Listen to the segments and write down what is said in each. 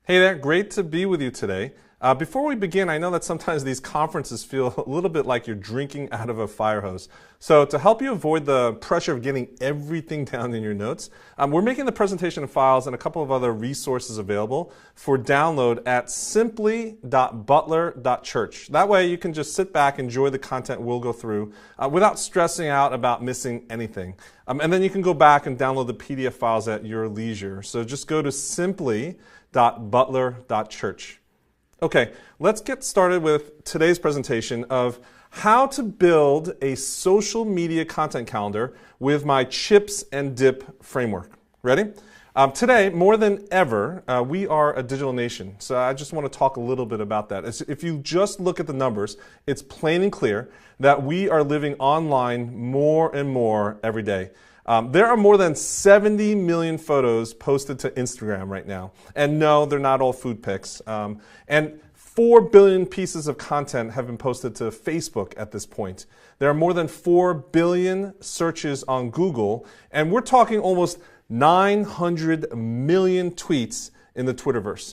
Hey there, great to be with you today. Before we begin, I know that sometimes these conferences feel a little bit like you're drinking out of a fire hose. So to help you avoid the pressure of getting everything down in your notes, we're making the presentation files and a couple of other resources available for download at simply.butler.church. That way you can just sit back, enjoy the content we'll go through without stressing out about missing anything. And then you can go back and download the PDF files at your leisure. So just go to simply.butler.church. Okay, let's get started with today's presentation of how to build a social media content calendar with my chips and dip framework. Ready? Today, more than ever, we are a digital nation. So I just want to talk a little bit about that. If you just look at the numbers, it's plain and clear that we are living online more and more every day. There are more than 70 million photos posted to Instagram right now. And no, they're not all food pics. And 4 billion pieces of content have been posted to Facebook at this point. There are more than 4 billion searches on Google. And we're talking almost 900 million tweets in the Twitterverse.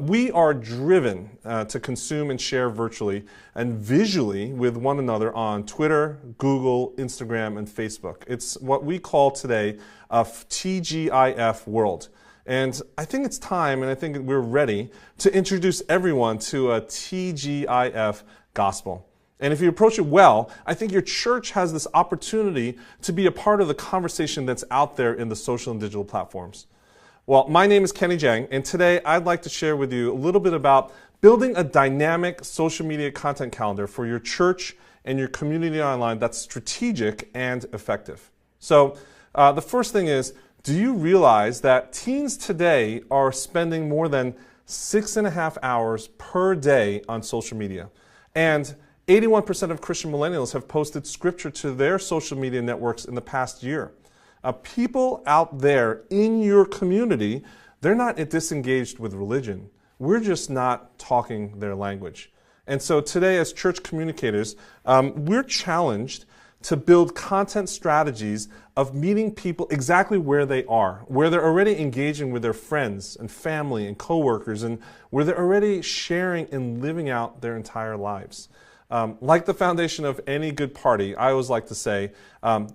We are driven to consume and share virtually and visually with one another on Twitter, Google, Instagram, and Facebook. It's what we call today a TGIF world. And I think it's time, and I think we're ready, to introduce everyone to a TGIF gospel. And if you approach it well, I think your church has this opportunity to be a part of the conversation that's out there in the social and digital platforms. Well, my name is Kenny Jang, and today I'd like to share with you a little bit about building a dynamic social media content calendar for your church and your community online that's strategic and effective. So the first thing is, do you realize that teens today are spending more than 6.5 hours per day on social media? And 81% of Christian millennials have posted scripture to their social media networks in the past year. People out there in your community, they're not disengaged with religion. We're just not talking their language. And so today as church communicators, we're challenged to build content strategies of meeting people exactly where they are, where they're already engaging with their friends and family and coworkers, and where they're already sharing and living out their entire lives. Like the foundation of any good party, I always like to say,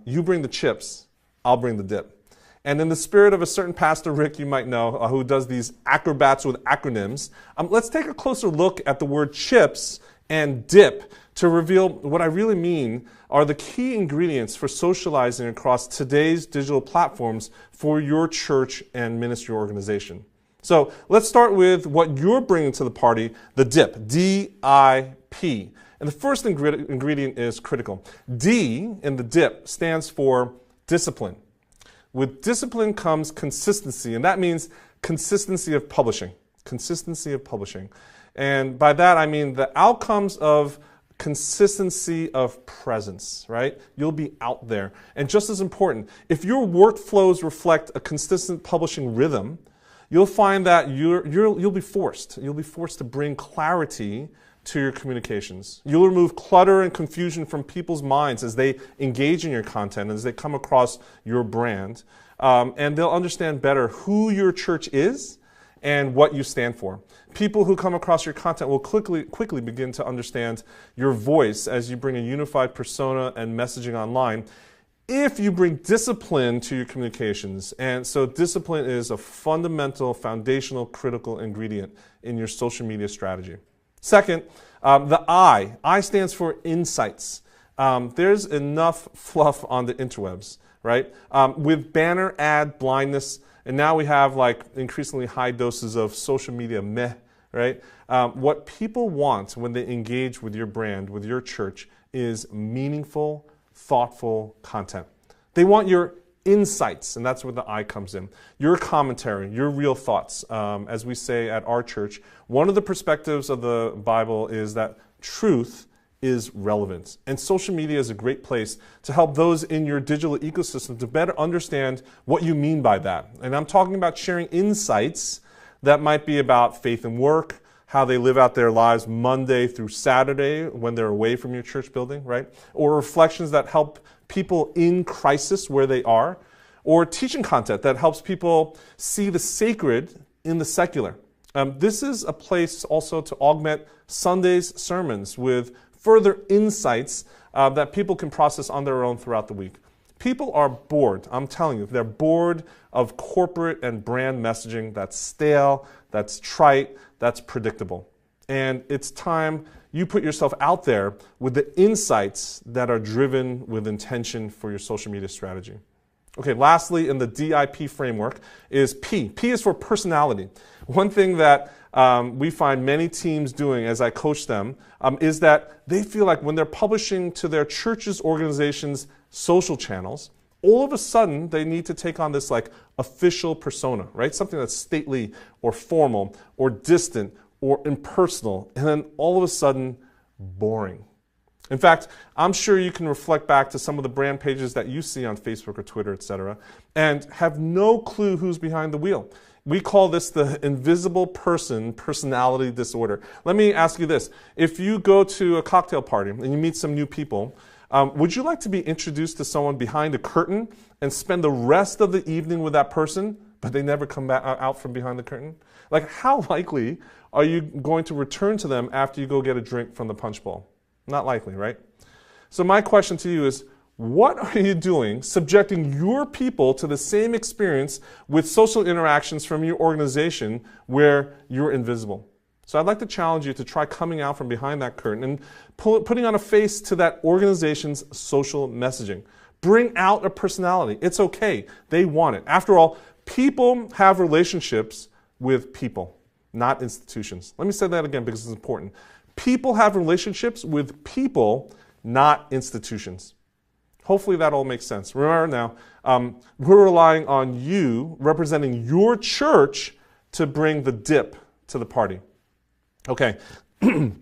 you bring the chips, I'll bring the dip. And in the spirit of a certain Pastor Rick you might know, who does these acrobats with acronyms, let's take a closer look at the word chips and dip to reveal what I really mean are the key ingredients for socializing across today's digital platforms for your church and ministry organization. So let's start with what you're bringing to the party, the dip, D-I-P. And the first ingredient is critical. D in the dip stands for discipline. With discipline comes consistency, and that means consistency of publishing. Consistency of publishing. And by that I mean the outcomes of consistency of presence, right? You'll be out there. And just as important, if your workflows reflect a consistent publishing rhythm, you'll find that you'll be forced. You'll be forced to bring clarity to your communications. You'll remove clutter and confusion from people's minds as they engage in your content, as they come across your brand, and they'll understand better who your church is and what you stand for. People who come across your content will quickly begin to understand your voice as you bring a unified persona and messaging online if you bring discipline to your communications. And so discipline is a fundamental, foundational, critical ingredient in your social media strategy. Second, the I. I stands for insights. There's enough fluff on the interwebs, right? With banner ad blindness, and now we have like increasingly high doses of social media meh, right? What people want when they engage with your brand, with your church, is meaningful, thoughtful content. They want your insights, and that's where the I comes in. Your commentary, your real thoughts. As we say at our church, one of the perspectives of the Bible is that truth is relevant. And social media is a great place to help those in your digital ecosystem to better understand what you mean by that. And I'm talking about sharing insights that might be about faith and work, how they live out their lives Monday through Saturday when they're away from your church building, right? Or reflections that help people in crisis where they are, or teaching content that helps people see the sacred in the secular. This is a place also to augment Sunday's sermons with further insights that people can process on their own throughout the week. People are bored. I'm telling you, they're bored of corporate and brand messaging that's stale, that's trite, that's predictable. And it's time you put yourself out there with the insights that are driven with intention for your social media strategy. Okay, lastly, in the DIP framework is P. P is for personality. One thing that we find many teams doing as I coach them is that they feel like when they're publishing to their church's organization's social channels, all of a sudden they need to take on this like official persona, right? Something that's stately or formal or distant or impersonal, and then all of a sudden boring. In fact, I'm sure you can reflect back to some of the brand pages that you see on Facebook or Twitter, etc., and have no clue who's behind the wheel. We call this the invisible person personality disorder. Let me ask you this. If you go to a cocktail party and you meet some new people, would you like to be introduced to someone behind a curtain and spend the rest of the evening with that person, but they never come back out from behind the curtain? Like, how likely are you going to return to them after you go get a drink from the punch bowl? Not likely, right? So my question to you is, what are you doing subjecting your people to the same experience with social interactions from your organization where you're invisible? So I'd like to challenge you to try coming out from behind that curtain and putting on a face to that organization's social messaging. Bring out a personality. It's okay. They want it. After all, people have relationships with people, not institutions. Let me say that again because it's important. People have relationships with people, not institutions. Hopefully that all makes sense. Remember now, we're relying on you representing your church to bring the dip to the party. Okay, DIP,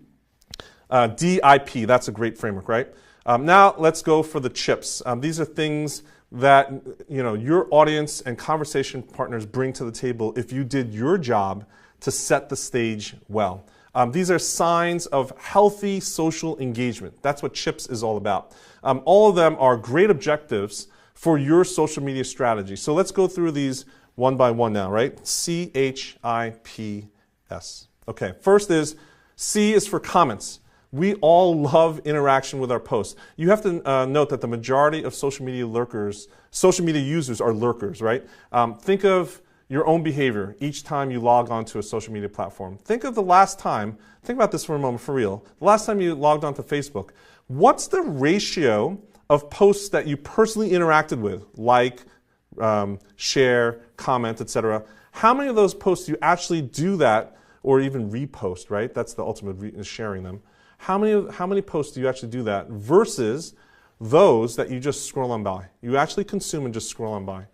that's a great framework, right? Now let's go for the chips. These are things that your audience and conversation partners bring to the table if you did your job to set the stage well. These are signs of healthy social engagement. That's what CHIPS is all about. All of them are great objectives for your social media strategy. So let's go through these one by one now, right? CHIPS. Okay, first is C is for comments. We all love interaction with our posts. You have to note that the majority of social media users are lurkers, right? Think of your own behavior each time you log onto a social media platform. Think of the last time, think about this for a moment for real, the last time you logged onto Facebook. What's the ratio of posts that you personally interacted with, like, share, comment, etc.? How many of those posts do you actually do that or even repost, right? That's the ultimate sharing them. How many posts do you actually do that versus those that you just scroll on by? You actually consume and just scroll on by.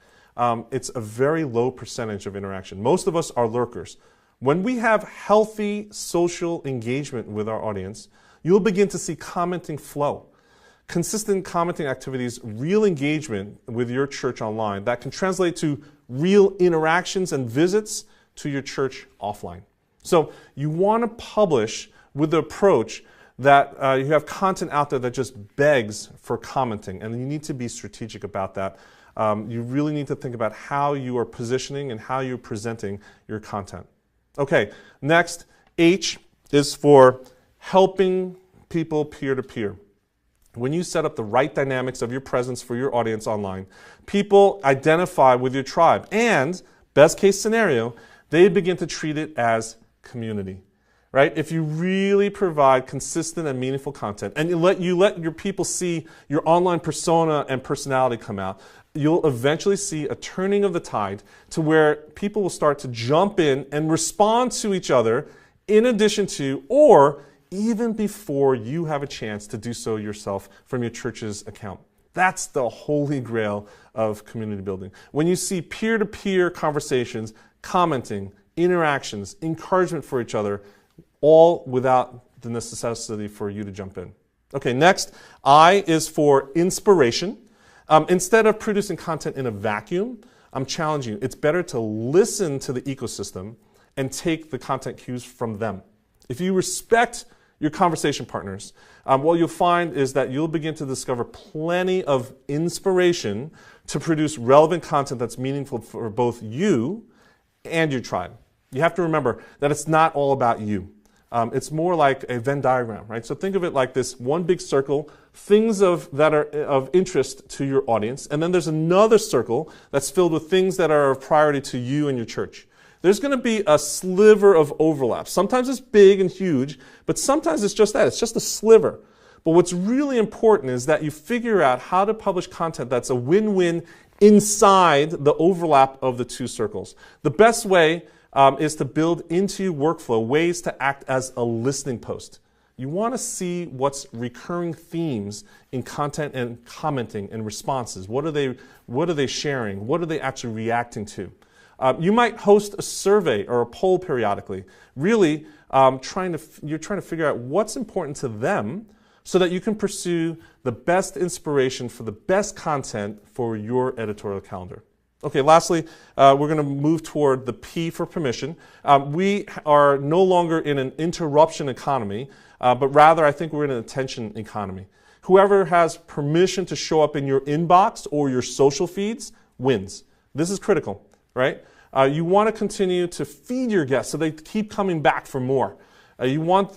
It's a very low percentage of interaction. Most of us are lurkers. When we have healthy social engagement with our audience, you'll begin to see commenting flow. Consistent commenting activities, real engagement with your church online that can translate to real interactions and visits to your church offline. So you want to publish with the approach that you have content out there that just begs for commenting, and you need to be strategic about that. You really need to think about how you are positioning and how you're presenting your content. Okay, next, H is for helping people peer-to-peer. When you set up the right dynamics of your presence for your audience online, people identify with your tribe, and best case scenario, they begin to treat it as community. Right? If you really provide consistent and meaningful content, and you let your people see your online persona and personality come out, you'll eventually see a turning of the tide to where people will start to jump in and respond to each other in addition to, or even before you have a chance to do so yourself from your church's account. That's the holy grail of community building. When you see peer-to-peer conversations, commenting, interactions, encouragement for each other, all without the necessity for you to jump in. Okay, next, I is for inspiration. Instead of producing content in a vacuum, I'm challenging you. It's better to listen to the ecosystem and take the content cues from them. If you respect your conversation partners, what you'll find is that you'll begin to discover plenty of inspiration to produce relevant content that's meaningful for both you and your tribe. You have to remember that it's not all about you. It's more like a Venn diagram, right? So think of it like this one big circle, things that are of interest to your audience, and then there's another circle that's filled with things that are of priority to you and your church. There's going to be a sliver of overlap. Sometimes it's big and huge, but sometimes it's just that. It's just a sliver. But what's really important is that you figure out how to publish content that's a win-win inside the overlap of the two circles. The best way is to build into your workflow ways to act as a listening post. You want to see what's recurring themes in content and commenting and responses. What are they sharing? What are they actually reacting to? You might host a survey or a poll periodically. Really, you're trying to figure out what's important to them so that you can pursue the best inspiration for the best content for your editorial calendar. Okay, lastly, we're going to move toward the P for permission. We are no longer in an interruption economy, but rather I think we're in an attention economy. Whoever has permission to show up in your inbox or your social feeds wins. This is critical, right? You want to continue to feed your guests so they keep coming back for more. You want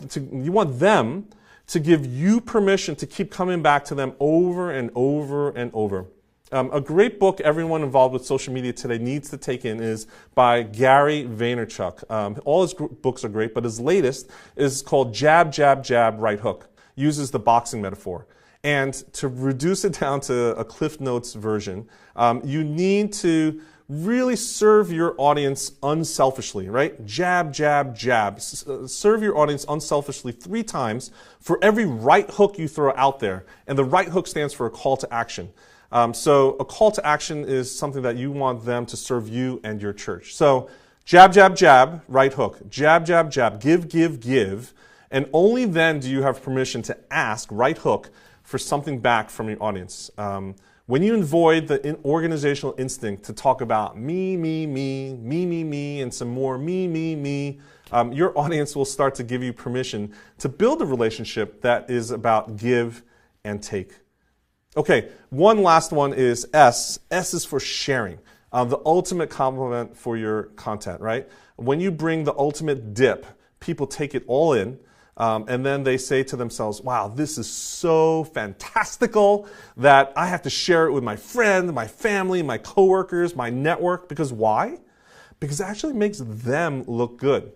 them to give you permission to keep coming back to them over and over and over. A great book everyone involved with social media today needs to take in is by Gary Vaynerchuk. All his books are great, but his latest is called Jab, Jab, Jab, Right Hook. Uses the boxing metaphor. And to reduce it down to a Cliff Notes version, you need to really serve your audience unselfishly, right? Jab, jab, jab. Serve your audience unselfishly 3 times for every right hook you throw out there. And the right hook stands for a call to action. So a call to action is something that you want them to serve you and your church. So jab, jab, jab, right hook. Jab, jab, jab, give, give, give. And only then do you have permission to ask, right hook, for something back from your audience. When you avoid the organizational instinct to talk about me, and some more me, your audience will start to give you permission to build a relationship that is about give and take. Okay, one last one is S. S is for sharing. The ultimate compliment for your content, right? When you bring the ultimate dip, people take it all in. And then they say to themselves, wow, this is so fantastical that I have to share it with my friend, my family, my coworkers, my network. Because why? Because it actually makes them look good.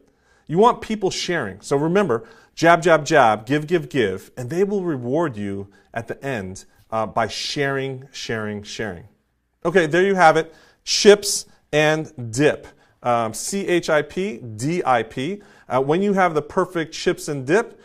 You want people sharing. So remember, jab, jab, jab, give, give, give, and they will reward you at the end by sharing, sharing, sharing. Okay, there you have it. Chips and dip. C-H-I-P, D-I-P. When you have the perfect chips and dip,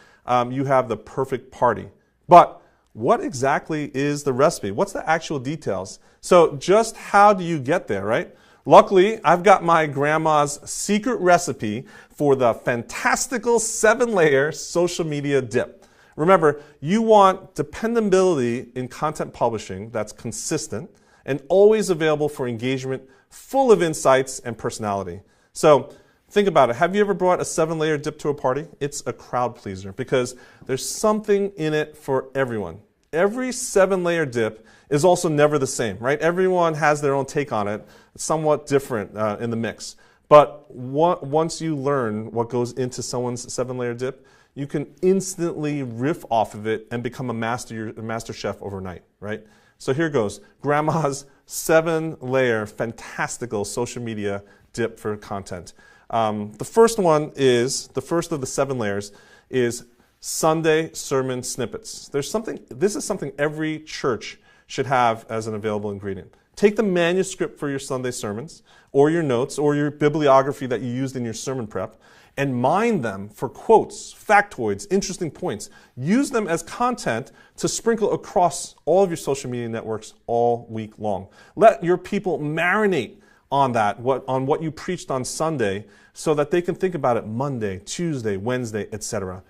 you have the perfect party. But what exactly is the recipe? What's the actual details? So just how do you get there, right? Luckily, I've got my grandma's secret recipe for the fantastical 7-layer social media dip. Remember, you want dependability in content publishing that's consistent and always available for engagement, full of insights and personality. So think about it. Have you ever brought a 7-layer dip to a party? It's a crowd pleaser because there's something in it for everyone. Every 7-layer dip is also never the same, right? Everyone has their own take on it. It's somewhat different in the mix. But once you learn what goes into someone's 7-layer dip, you can instantly riff off of it and become a master chef overnight, right? So here goes. Grandma's 7-layer fantastical social media dip for content. The first of the 7 layers is Sunday sermon snippets. This is something every church should have as an available ingredient. Take the manuscript for your Sunday sermons or your notes or your bibliography that you used in your sermon prep and mine them for quotes, factoids, interesting points. Use them as content to sprinkle across all of your social media networks all week long. Let your people marinate on that, on what you preached on Sunday, so that they can think about it Monday, Tuesday, Wednesday, etc.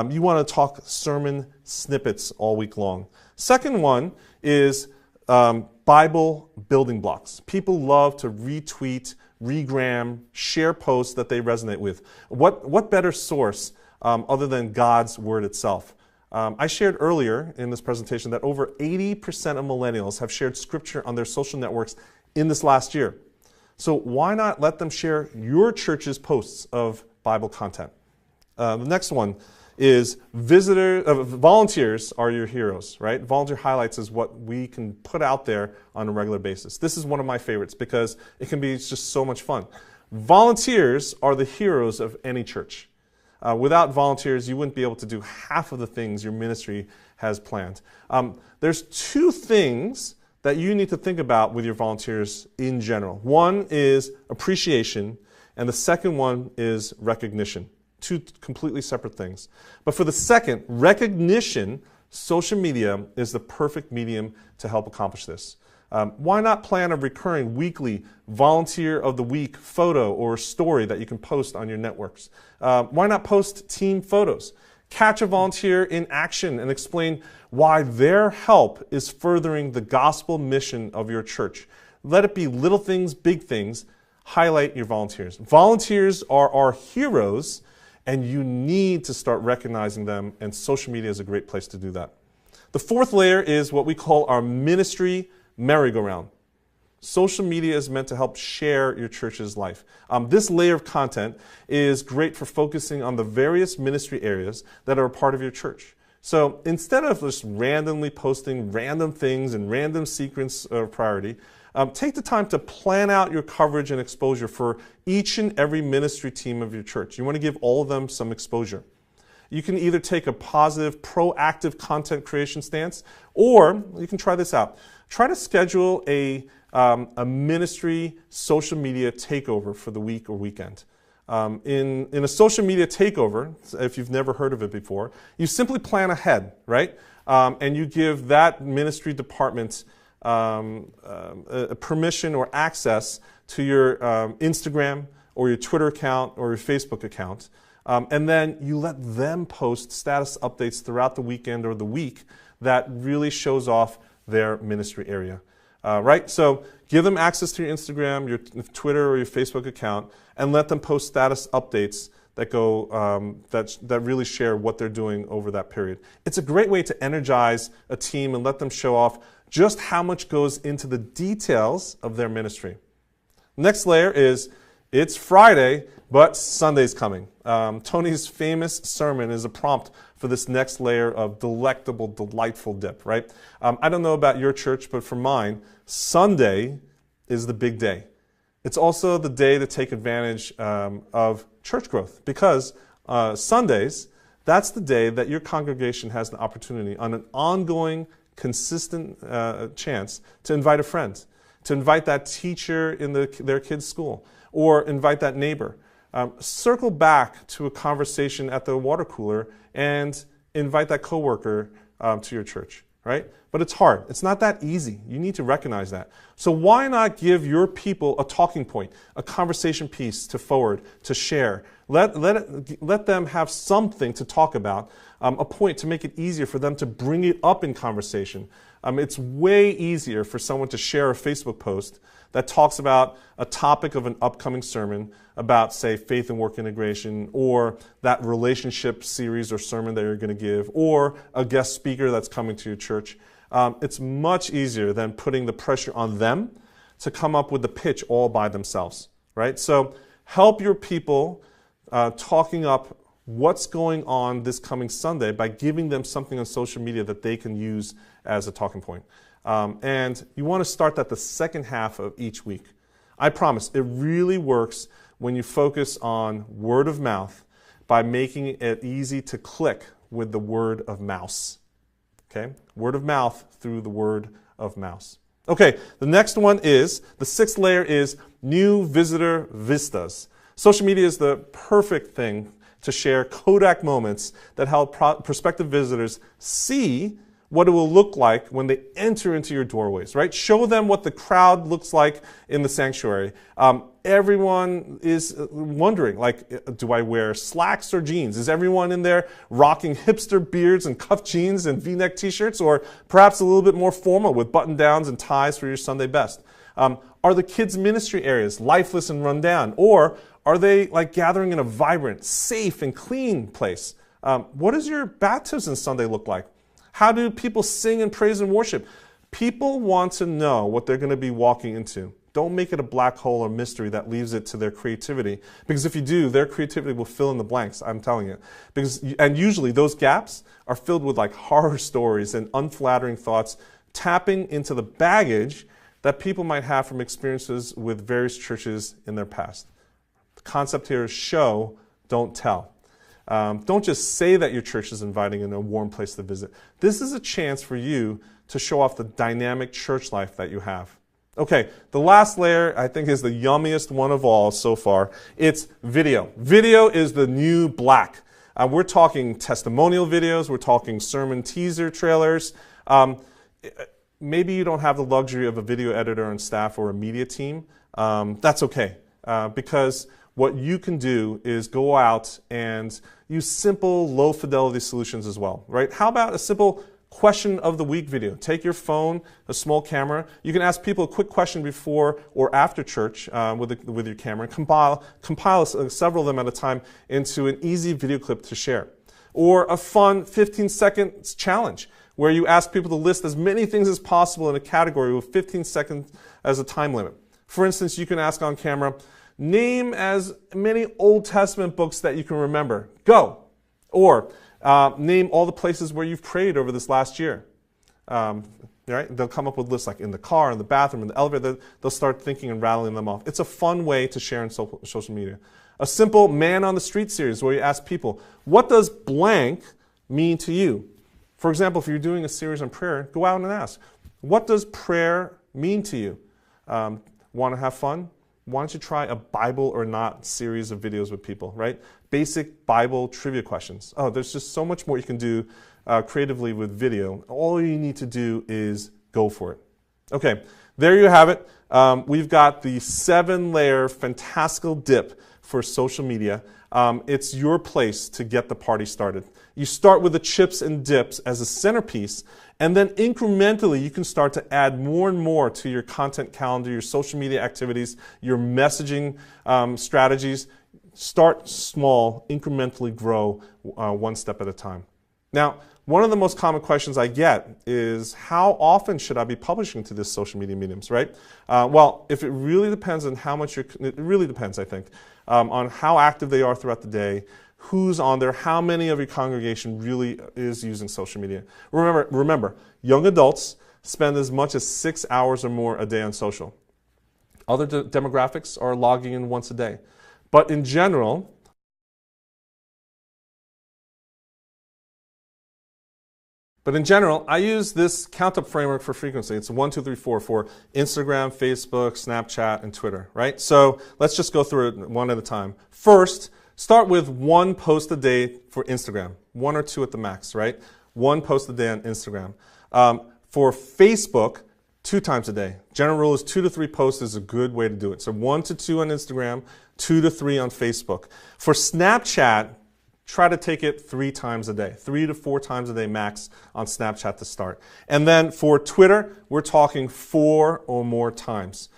You want to talk sermon snippets all week long. Second one is Bible building blocks. People love to retweet, regram, share posts that they resonate with. What better source other than God's Word itself? I shared earlier in this presentation that over 80% of millennials have shared Scripture on their social networks in this last year. So why not let them share your church's posts of Bible content? The next one is volunteers are your heroes, right? Volunteer highlights is what we can put out there on a regular basis. This is one of my favorites because it can be just so much fun. Volunteers are the heroes of any church. Without volunteers, you wouldn't be able to do half of the things your ministry has planned. There's two things that you need to think about with your volunteers in general. One is appreciation, and the second one is recognition. Two completely separate things. But for the second, recognition, social media is the perfect medium to help accomplish this. Why not plan a recurring weekly volunteer of the week photo or story that you can post on your networks? Why not post team photos? Catch a volunteer in action and explain why their help is furthering the gospel mission of your church. Let it be little things, big things. Highlight your volunteers. Volunteers are our heroes, and you need to start recognizing them, and social media is a great place to do that. The fourth layer is what we call our ministry merry-go-round. Social media is meant to help share your church's life. This layer of content is great for focusing on the various ministry areas that are a part of your church. So instead of just randomly posting random things in random sequence of priority, take the time to plan out your coverage and exposure for each and every ministry team of your church. You want to give all of them some exposure. You can either take a positive, proactive content creation stance, or you can try this out. Try to schedule a ministry social media takeover for the week or weekend. In a social media takeover, if you've never heard of it before, you simply plan ahead, right? And you give that ministry department permission or access to your Instagram or your Twitter account or your Facebook account. And then you let them post status updates throughout the weekend or the week that really shows off their ministry area. Right? So give them access to your Instagram, your Twitter, or your Facebook account, and let them post status updates that go that really share what they're doing over that period. It's a great way to energize a team and let them show off just how much goes into the details of their ministry. Next layer is, it's Friday, but Sunday's coming. Tony's famous sermon is a prompt for this next layer of delectable, delightful dip, right? I don't know about your church, but for mine, Sunday is the big day. It's also the day to take advantage of church growth, because Sundays, that's the day that your congregation has an opportunity on an ongoing, consistent chance to invite a friend, to invite that teacher in their kid's school, or invite that neighbor. Circle back to a conversation at the water cooler and invite that coworker to your church, right? But it's hard. It's not that easy. You need to recognize that. So why not give your people a talking point, a conversation piece to forward, to share? Let them have something to talk about, a point to make it easier for them to bring it up in conversation. It's way easier for someone to share a Facebook post that talks about a topic of an upcoming sermon about, say, faith and work integration, or that relationship series or sermon that you're going to give, or a guest speaker that's coming to your church. It's much easier than putting the pressure on them to come up with the pitch all by themselves, right? So help your people talking up what's going on this coming Sunday by giving them something on social media that they can use as a talking point. And you want to start that the second half of each week. I promise, it really works when you focus on word of mouth by making it easy to click with the word of mouse. Okay? Word of mouth through the word of mouse. Okay, the next one is, the sixth layer is new visitor vistas. Social media is the perfect thing to share Kodak moments that help prospective visitors see what it will look like when they enter into your doorways, right? Show them what the crowd looks like in the sanctuary. Everyone is wondering, like, do I wear slacks or jeans? Is everyone in there rocking hipster beards and cuffed jeans and V-neck t-shirts, or perhaps a little bit more formal with button-downs and ties for your Sunday best? Are the kids' ministry areas lifeless and run down, or are they like gathering in a vibrant, safe, and clean place? What does your baptism Sunday look like? How do people sing and praise and worship? People want to know what they're going to be walking into. Don't make it a black hole or mystery that leaves it to their creativity. Because if you do, their creativity will fill in the blanks, I'm telling you. And usually those gaps are filled with like horror stories and unflattering thoughts, tapping into the baggage that people might have from experiences with various churches in their past. The concept here is show, don't tell. Don't just say that your church is inviting in a warm place to visit. This is a chance for you to show off the dynamic church life that you have. Okay, the last layer I think is the yummiest one of all so far. It's video. Video is the new black. We're talking testimonial videos. We're talking sermon teaser trailers. Maybe you don't have the luxury of a video editor on staff or a media team. That's okay, because what you can do is go out and use simple, low-fidelity solutions as well, right? How about a simple question of the week video? Take your phone, a small camera. You can ask people a quick question before or after church with your camera, and compile several of them at a time into an easy video clip to share. Or a fun 15-second challenge where you ask people to list as many things as possible in a category with 15 seconds as a time limit. For instance, you can ask on camera, name as many Old Testament books that you can remember. Go. Or name all the places where you've prayed over this last year. Right? They'll come up with lists like in the car, in the bathroom, in the elevator. They'll start thinking and rattling them off. It's a fun way to share in social media. A simple man on the street series where you ask people, what does blank mean to you? For example, if you're doing a series on prayer, go out and ask, what does prayer mean to you? Want to have fun? Why don't you try a Bible or not series of videos with people, right? Basic Bible trivia questions. Oh, there's just so much more you can do creatively with video. All you need to do is go for it. Okay, there you have it. We've got the 7-layer fantastical dip for social media. It's your place to get the party started. You start with the chips and dips as a centerpiece, and then incrementally you can start to add more and more to your content calendar, your social media activities, your messaging strategies. Start small, incrementally grow one step at a time. Now, one of the most common questions I get is, how often should I be publishing to this social media mediums, right? Well, if it really depends on how much it really depends, I think, on how active they are throughout the day, who's on there, how many of your congregation really is using social media. Remember, young adults spend as much as 6 hours or more a day on social. Other demographics are logging in once a day. But in general, I use this count-up framework for frequency. It's 1, 2, 3, 4 for Instagram, Facebook, Snapchat, and Twitter, right? So let's just go through it one at a time. First, start with 1 post a day for Instagram, 1 or 2 at the max, right? 1 post a day on Instagram. For Facebook, 2 times a day. General rule is 2 to 3 posts is a good way to do it. So 1 to 2 on Instagram, 2 to 3 on Facebook. For Snapchat, try to take it 3 times a day, 3 to 4 times a day max on Snapchat to start. And then for Twitter, we're talking 4 or more times.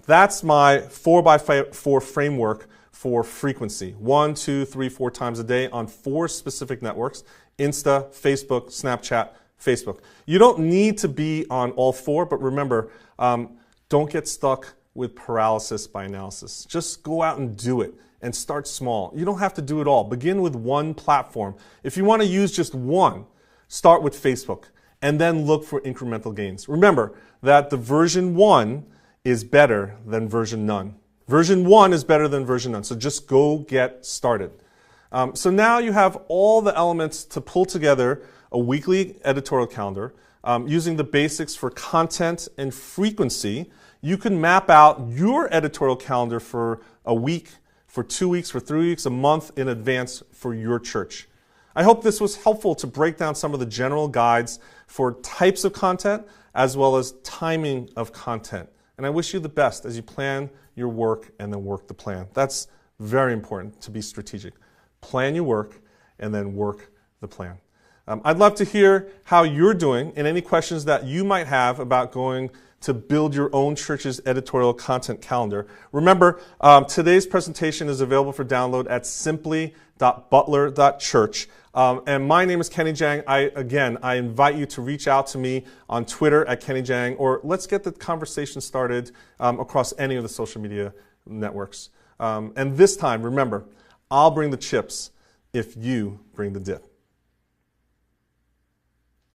That's my 4x4 framework for frequency. 1, 2, 3, 4 times a day on 4 specific networks: Insta, Facebook, Snapchat, Facebook. You don't need to be on all 4, but remember, don't get stuck with paralysis by analysis. Just go out and do it and start small. You don't have to do it all. Begin with 1 platform. If you want to use just 1, start with Facebook and then look for incremental gains. Remember that the version 1 is better than version none. Version 1 is better than version none, so just go get started. So now you have all the elements to pull together a weekly editorial calendar. Using the basics for content and frequency, you can map out your editorial calendar for a week, for 2 weeks, for 3 weeks, a month in advance for your church. I hope this was helpful to break down some of the general guides for types of content as well as timing of content. And I wish you the best as you plan your work and then work the plan. That's very important, to be strategic. Plan your work and then work the plan. I'd love to hear how you're doing and any questions that you might have about going to build your own church's editorial content calendar. Remember, today's presentation is available for download at simply.butler.church. And my name is Kenny Jang. I invite you to reach out to me on Twitter at Kenny Jang, or let's get the conversation started across any of the social media networks. And this time, remember, I'll bring the chips if you bring the dip.